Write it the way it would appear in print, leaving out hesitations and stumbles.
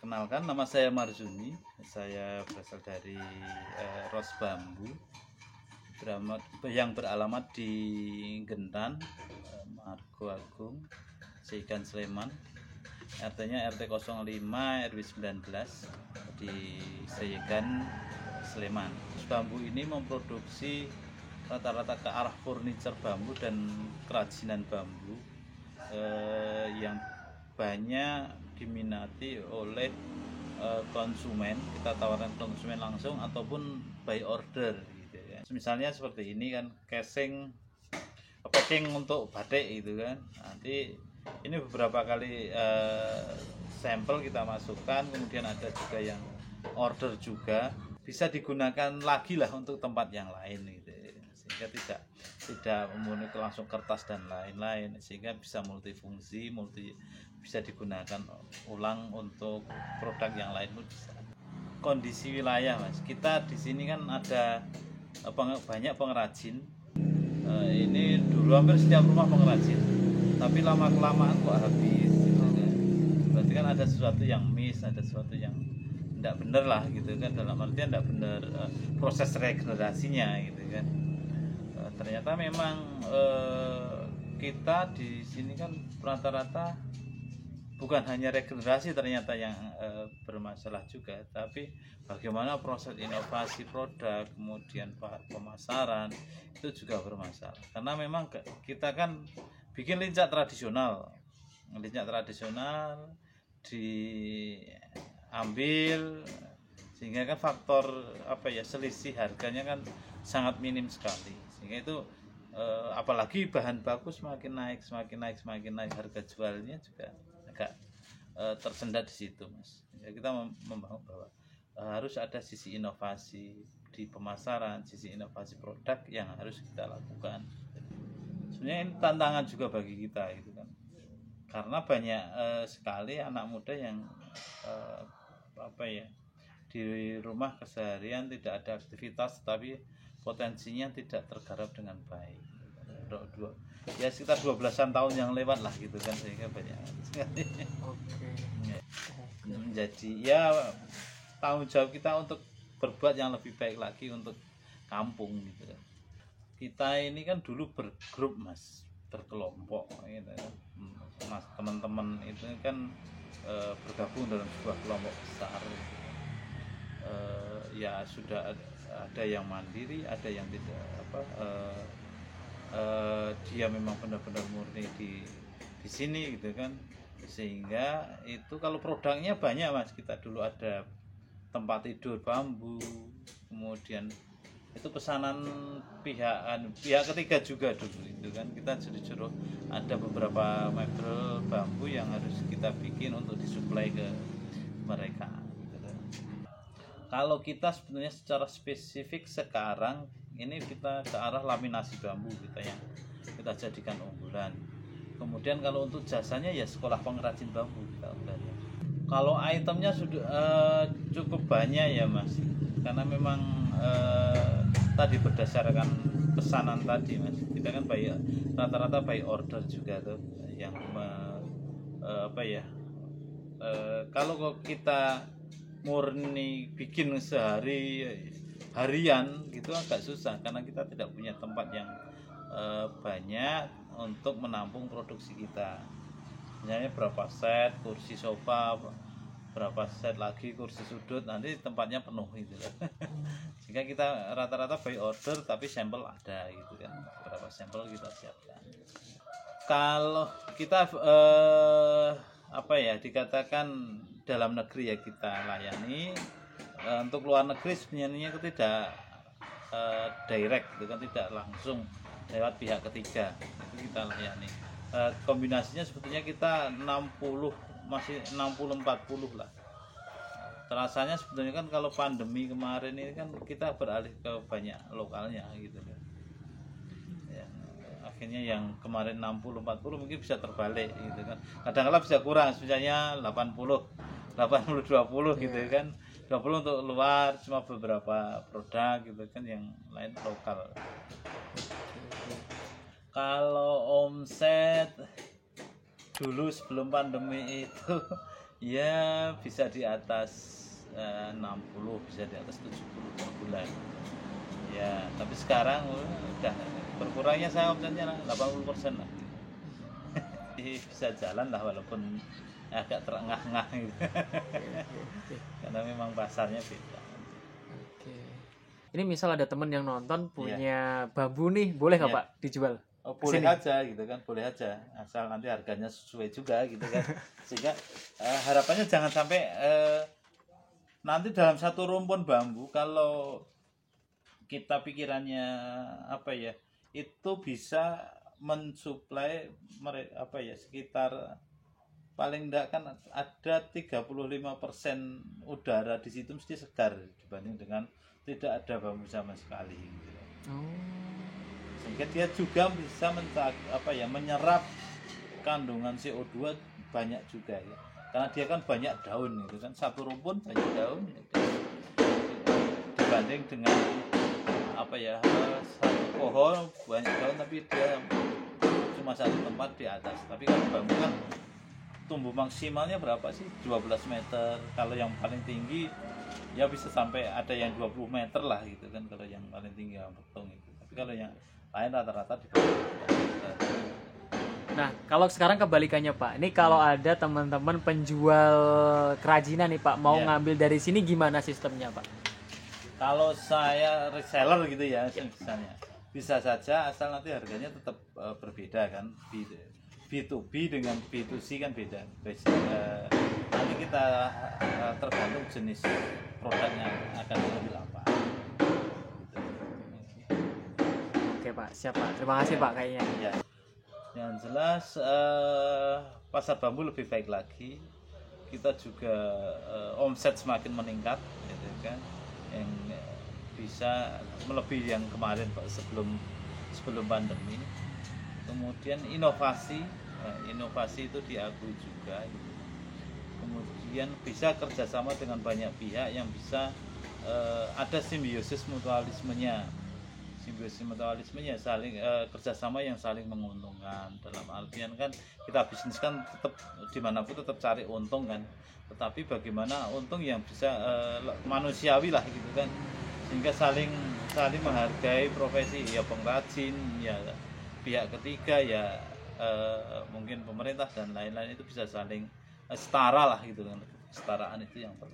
Perkenalkan, nama saya Marzuni. Saya berasal dari Ros Bambu yang beralamat di Gentan, Margo Agung, Seigan, Sleman. RT-nya RT 05 RW 19 di Seigan, Sleman. Ros Bambu ini memproduksi rata-rata ke arah furniture bambu dan kerajinan bambu yang banyak diminati oleh konsumen. Kita tawarkan konsumen langsung ataupun by order gitu ya. Misalnya seperti ini kan, casing packing untuk batik gitu kan. Nanti ini beberapa kali sampel kita masukkan, kemudian ada juga yang order juga, bisa digunakan lagi lah untuk tempat yang lain gitu ya. Sehingga tidak memenuhi langsung kertas dan lain-lain, sehingga bisa multifungsi, bisa digunakan ulang untuk produk yang lain pun bisa. Kondisi wilayah, Mas, kita di sini kan ada banyak pengrajin. Ini dulu hampir setiap rumah pengrajin, tapi lama kelamaan kok habis gitu kan. Berarti kan ada sesuatu yang miss, ada sesuatu yang tidak benar lah gitu kan, dalam artian tidak benar proses regenerasinya gitu kan. Ternyata memang kita di sini kan rata-rata bukan hanya regenerasi ternyata yang bermasalah juga, tapi bagaimana proses inovasi produk, kemudian pemasaran itu juga bermasalah. Karena memang kita kan bikin lincah tradisional diambil, sehingga kan faktor selisih harganya kan sangat minim sekali, sehingga itu apalagi bahan baku semakin naik, harga jualnya juga agak tersendat di situ, Mas. Ya, kita membangun bahwa harus ada sisi inovasi di pemasaran, sisi inovasi produk yang harus kita lakukan. Sebenarnya ini tantangan juga bagi kita gitu kan, karena banyak sekali anak muda yang di rumah keseharian tidak ada aktivitas, tapi potensinya tidak tergarap dengan baik. Ya sekitar 12-an tahun yang lewat lah gitu kan, sehingga banyak sekali. Menjadi ya tanggung jawab kita untuk berbuat yang lebih baik lagi untuk kampung gitu kan. Kita ini kan dulu bergrup, Mas, berkelompok gitu. Mas, teman-teman itu kan bergabung dalam sebuah kelompok besar. Ya sudah ada yang mandiri, ada yang tidak dia memang benar-benar murni di sini gitu kan, sehingga itu kalau produknya banyak, Mas. Kita dulu ada tempat tidur bambu, kemudian itu pesanan pihak ketiga juga dulu itu kan, kita disuruh ada beberapa mebel bambu yang harus kita bikin untuk disuplai ke mereka gitu. Kalau kita sebenarnya secara spesifik sekarang ini kita ke arah laminasi bambu yang kita jadikan unggulan. Kemudian kalau untuk jasanya ya sekolah pengrajin bambu kita unggulan. Kalau itemnya sudah cukup banyak ya, Mas, karena memang tadi berdasarkan pesanan tadi, Mas. Kita kan rata-rata by order juga tuh yang kalau kita murni bikin harian gitu agak susah, karena kita tidak punya tempat yang banyak untuk menampung produksi kita. Misalnya berapa set kursi sofa, berapa set lagi kursi sudut, nanti tempatnya penuh gitu kan. Sehingga kita rata-rata by order, tapi sampel ada gitu kan, berapa sampel kita siapkan. Kalau kita dikatakan dalam negeri ya kita layani, untuk luar negeri sebenarnya itu tidak direct gitu kan, tidak langsung lewat pihak ketiga, itu kita layani. Kombinasinya sebetulnya kita 60-40 lah. Terasanya sebetulnya kan kalau pandemi kemarin ini kan kita beralih ke banyak lokalnya gitu kan. Ya, akhirnya yang kemarin 60-40 mungkin bisa terbalik gitu kan. Kadang-kadang bisa kurang, sebenarnya 80-20 gitu kan. 20 untuk luar, cuma beberapa produk gitu kan, yang lain lokal. Kalau omset dulu sebelum pandemi itu Ya bisa di atas 60, bisa di atas 70 per bulan. Ya, tapi sekarang udah berkurangnya saya omsetnya 80% lah. Jadi bisa jalan lah walaupun agak terengah-engah gitu. Oke. Karena memang pasarnya beda. Oke. Ini misal ada temen yang nonton Iya. punya bambu nih, boleh nggak Iya. Pak dijual? Oh, boleh Sini. aja gitu kan, boleh aja asal nanti harganya sesuai juga gitu kan. Sehingga harapannya jangan sampai nanti dalam satu rumpun bambu kalau kita pikirannya apa ya, itu bisa mensuplai sekitar paling enggak kan ada 35% udara di situ mesti segar dibanding dengan tidak ada bambu sama sekali gitu. Sehingga dia juga bisa menyerap kandungan CO2 banyak juga ya, karena dia kan banyak daun gitu kan, satu rumpun banyak daun gitu. Dibanding dengan satu pohon banyak daun tapi dia cuma satu tempat di atas. Tapi kalau bambu kan tumbuh maksimalnya berapa sih, 12 meter, kalau yang paling tinggi ya bisa sampai ada yang 20 meter lah gitu kan, kalau yang paling tinggi yang betung itu. Tapi kalau yang lain rata-rata di bawah 20 meter. Nah, kalau sekarang kebalikannya Pak, ini kalau ada teman-teman penjual kerajinan nih Pak, mau Ya. ngambil dari sini gimana sistemnya Pak? Kalau saya reseller gitu ya, misalnya bisa saja asal nanti harganya tetap berbeda kan. B2B dengan B2C kan beda. Nanti kita tergantung jenis produknya akan diambil apa. Oke Pak, siap Pak. Terima kasih Pak kayaknya. Ya. Yang jelas pasar bambu lebih baik lagi. Kita juga omset semakin meningkat, gitu kan. Yang bisa melebihi yang kemarin Pak, sebelum pandemi. Kemudian inovasi itu diakui juga gitu. Kemudian bisa kerjasama dengan banyak pihak yang bisa ada simbiosis mutualismenya saling kerjasama yang saling menguntungkan. Dalam artian kan kita bisnis kan tetap dimanapun tetap cari untung kan, tetapi bagaimana untung yang bisa manusiawi lah gitu kan, sehingga saling menghargai profesi ya, pengrajin ya, pihak ketiga ya, mungkin pemerintah dan lain-lain, itu bisa saling setara lah gitu kan. Kesetaraan itu yang perlu.